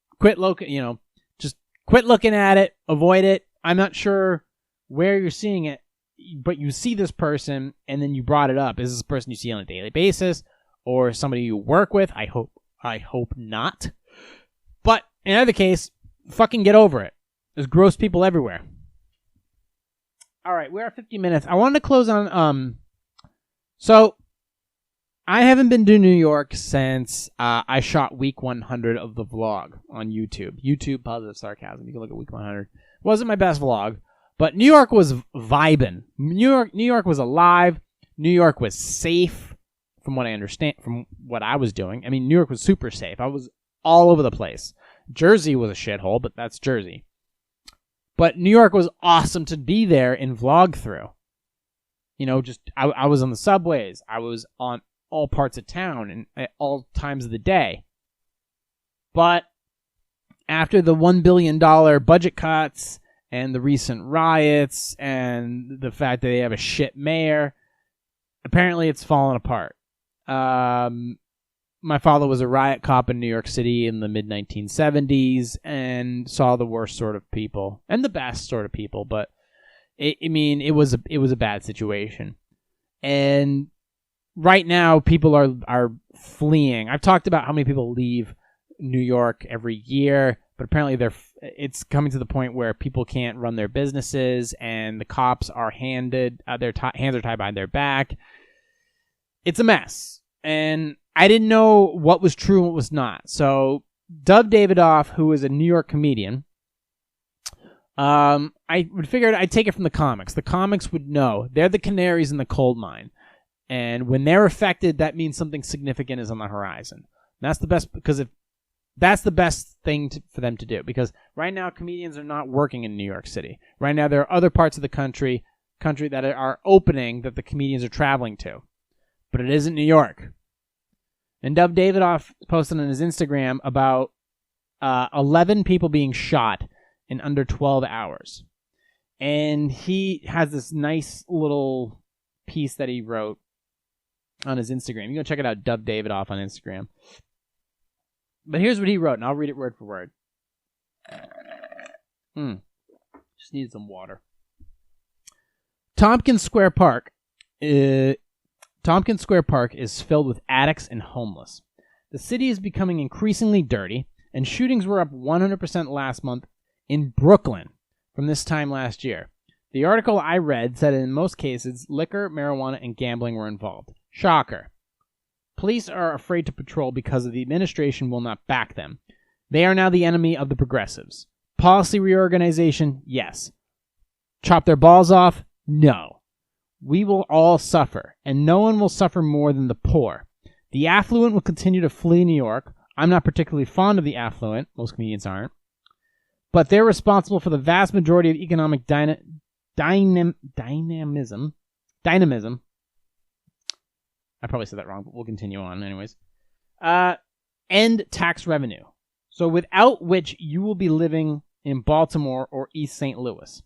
Just quit looking at it. Avoid it. I'm not sure where you're seeing it, but you see this person and then you brought it up. Is this a person you see on a daily basis or somebody you work with? I hope not. But in either case, fucking get over it. There's gross people everywhere. All right, we're at 50 minutes. I wanted to close on So I haven't been to New York since I shot week 100 of the vlog on YouTube. YouTube Positive Sarcasm. You can look at week 100. Wasn't my best vlog, but New York was vibing. New York was alive. New York was safe, from what I understand, from what I was doing. I mean, New York was super safe. I was all over the place. Jersey was a shithole, but that's Jersey. But New York was awesome to be there and vlog through. You know, just I was on the subways. I was on all parts of town and at all times of the day. But after the $1 billion budget cuts and the recent riots and the fact that they have a shit mayor, apparently it's fallen apart. My father was a riot cop in New York City in the mid-1970s and saw the worst sort of people and the best sort of people, but it was a bad situation. And right now, people are fleeing. I've talked about how many people leave New York every year, but apparently it's coming to the point where people can't run their businesses, and the cops are hands are tied behind their back. It's a mess, and I didn't know what was true and what was not. So Dov Davidoff, who is a New York comedian, I would figure I'd take it from the comics. The comics would know. They're the canaries in the coal mine. And when they're affected, that means something significant is on the horizon. And that's the best, because that's the best thing for them to do. Because right now, comedians are not working in New York City. Right now, there are other parts of the country that are opening that the comedians are traveling to. But it isn't New York. And Dov Davidoff posted on his Instagram about 11 people being shot in under 12 hours. And he has this nice little piece that he wrote on his Instagram. You can check it out, Dov Davidoff on Instagram. But here's what he wrote, and I'll read it word for word. Just need some water. Tompkins Square Park is filled with addicts and homeless. The city is becoming increasingly dirty, and shootings were up 100% last month in Brooklyn from this time last year. The article I read said in most cases, liquor, marijuana, and gambling were involved. Shocker. Police are afraid to patrol because the administration will not back them. They are now the enemy of the progressives. Policy reorganization? Yes. Chop their balls off? No. We will all suffer, and no one will suffer more than the poor. The affluent will continue to flee New York. I'm not particularly fond of the affluent. Most comedians aren't. But they're responsible for the vast majority of economic dynamism. I probably said that wrong, but we'll continue on anyways. And tax revenue. So without which you will be living in Baltimore or East St. Louis.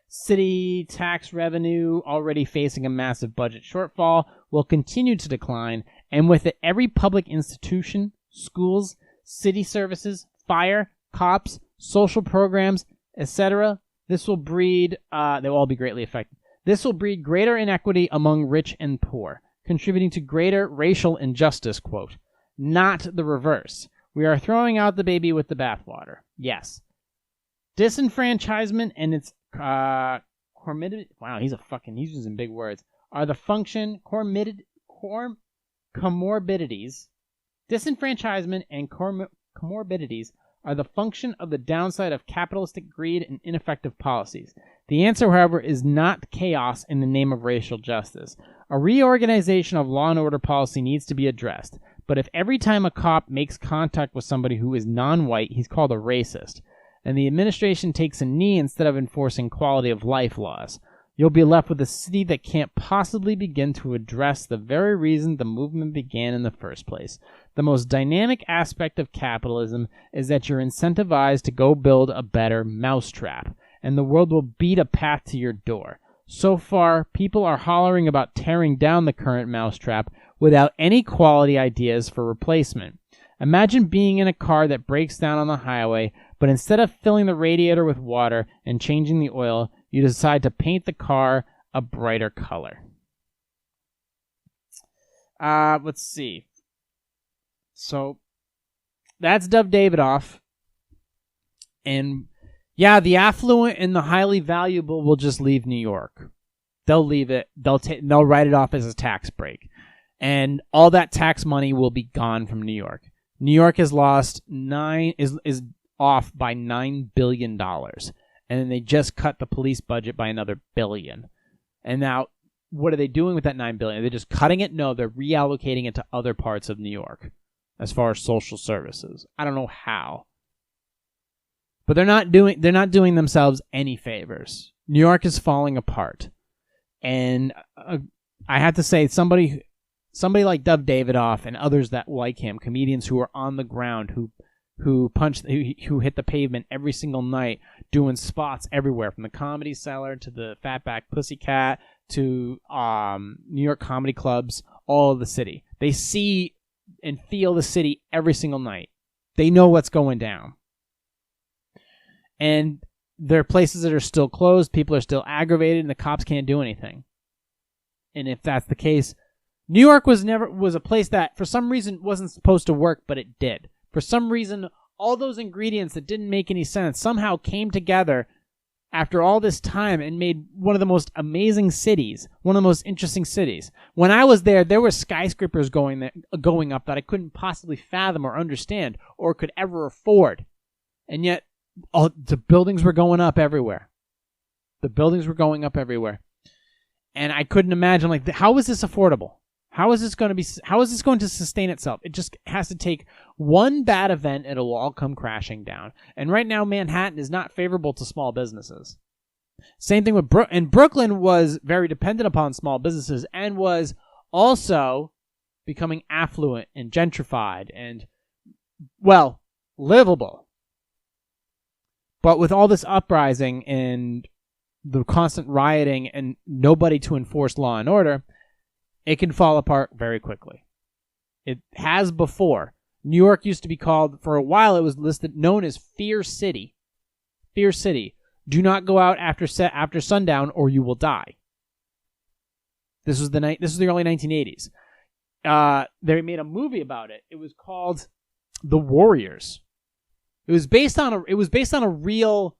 City tax revenue, already facing a massive budget shortfall, will continue to decline, and with it, every public institution, schools, city services, fire, cops, social programs, etc., this will breed, they will all be greatly affected. This will breed greater inequity among rich and poor, contributing to greater racial injustice, quote. Not the reverse. We are throwing out the baby with the bathwater. Yes. Disenfranchisement and its he's using big words. Are the function comorbidities. Disenfranchisement and comorbidities are the function of the downside of capitalistic greed and ineffective policies. The answer, however, is not chaos in the name of racial justice. A reorganization of law and order policy needs to be addressed, but if every time a cop makes contact with somebody who is non-white, he's called a racist, and the administration takes a knee instead of enforcing quality of life laws, you'll be left with a city that can't possibly begin to address the very reason the movement began in the first place. The most dynamic aspect of capitalism is that you're incentivized to go build a better mousetrap, and the world will beat a path to your door. So far, people are hollering about tearing down the current mousetrap without any quality ideas for replacement. Imagine being in a car that breaks down on the highway, but instead of filling the radiator with water and changing the oil, you decide to paint the car a brighter color. Let's see. So, that's Dov Davidoff. And, yeah, the affluent and the highly valuable will just leave New York. They'll leave it. They'll write it off as a tax break. And all that tax money will be gone from New York. New York has lost is off by $9 billion. And then they just cut the police budget by another $1 billion. And now, what are they doing with that $9 billion? Are they just cutting it? No, they're reallocating it to other parts of New York as far as social services. I don't know how. But they're not doing themselves any favors. New York is falling apart. And I have to say, somebody like Dov Davidoff and others that like him, comedians who are on the ground, who hit the pavement every single night, doing spots everywhere, from the Comedy Cellar to the Fatback Pussycat to New York comedy clubs, all of the city. They see and feel the city every single night. They know what's going down. And there are places that are still closed, people are still aggravated, and the cops can't do anything. And if that's the case, New York was a place that for some reason wasn't supposed to work, but it did. For some reason, all those ingredients that didn't make any sense somehow came together after all this time and made one of the most amazing cities, one of the most interesting cities. When I was there were skyscrapers going up that I couldn't possibly fathom or understand or could ever afford. And yet, the buildings were going up everywhere. And I couldn't imagine, like, how is this affordable? How is this going to sustain itself? It just has to take one bad event, it'll all come crashing down. And right now, Manhattan is not favorable to small businesses. Same thing with and Brooklyn was very dependent upon small businesses and was also becoming affluent and gentrified and, well, livable. But with all this uprising and the constant rioting and nobody to enforce law and order, it can fall apart very quickly. It has before. New York used to be called, for a while it was known as Fear City. Fear City. Do not go out after sundown or you will die. This was the early 1980s. They made a movie about it. It was called The Warriors. It was based on a real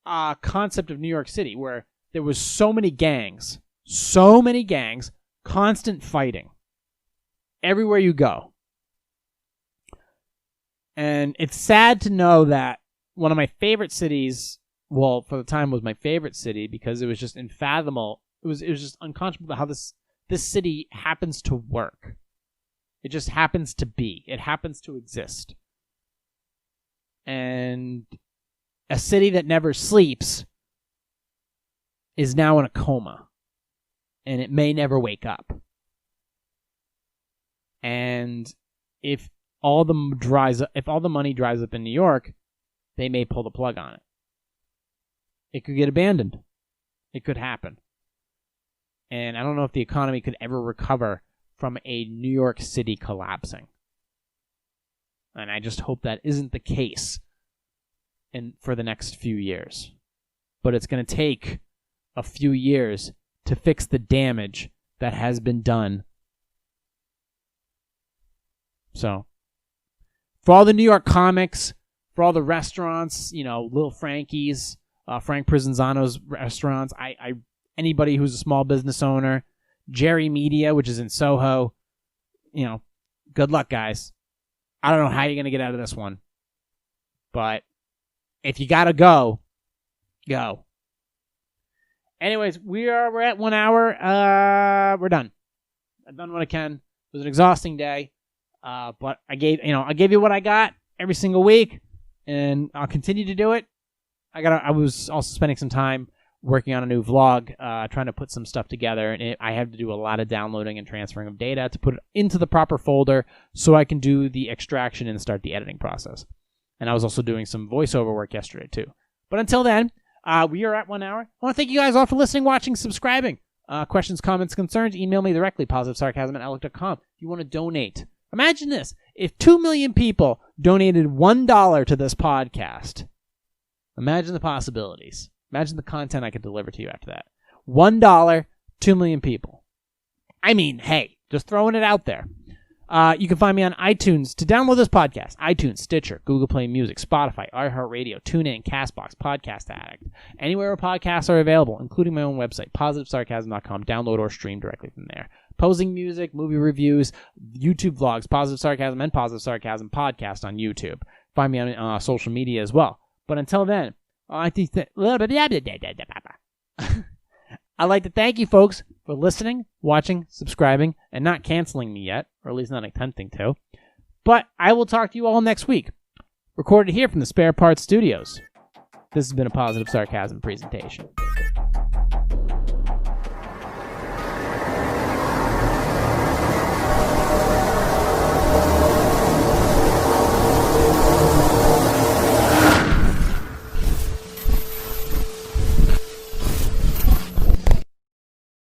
concept of New York City, where there was so many gangs, constant fighting everywhere you go. And it's sad to know that one of my favorite cities, well, for the time was my favorite city because it was just unfathomable. It was just unconscionable how this city happens to work. It just happens to be. It happens to exist. And a city that never sleeps is now in a coma. And it may never wake up. And if all the money dries up in New York, they may pull the plug on it. It could get abandoned. It could happen. And I don't know if the economy could ever recover from a New York City collapsing. And I just hope that isn't the case for the next few years. But it's going to take a few years to fix the damage that has been done. So, for all the New York comics, for all the restaurants, Little Frankie's, Frank Prizanzano's restaurants, anybody who's a small business owner, Jerry Media, which is in Soho, good luck, guys. I don't know how you're going to get out of this one. But if you got to go. Anyways, we're at 1 hour. We're done. I've done what I can. It was an exhausting day. But I gave you what I got every single week, and I'll continue to do it. I was also spending some time working on a new vlog, trying to put some stuff together, and I have to do a lot of downloading and transferring of data to put it into the proper folder so I can do the extraction and start the editing process. And I was also doing some voiceover work yesterday too. But until then, we are at 1 hour. I want to thank you guys all for listening, watching, subscribing. Questions, comments, concerns, email me directly, positivesarcasm@outlook.com. If you want to donate. Imagine this. If 2 million people donated $1 to this podcast, imagine the possibilities. Imagine the content I could deliver to you after that. $1, 2 million people. I mean, hey, just throwing it out there. You can find me on iTunes to download this podcast. iTunes, Stitcher, Google Play Music, Spotify, iHeartRadio, TuneIn, CastBox, Podcast Addict. Anywhere where podcasts are available, including my own website, positivesarcasm.com. Download or stream directly from there. composing music, movie reviews, YouTube vlogs, Positive Sarcasm and Positive Sarcasm Podcast on YouTube. Find me on social media as well. But until then, I think that I'd like to thank you folks for listening, watching, subscribing, and not canceling me yet, or at least not attempting to. But I will talk to you all next week. Recorded here from the Spare Parts Studios. This has been a Positive Sarcasm presentation.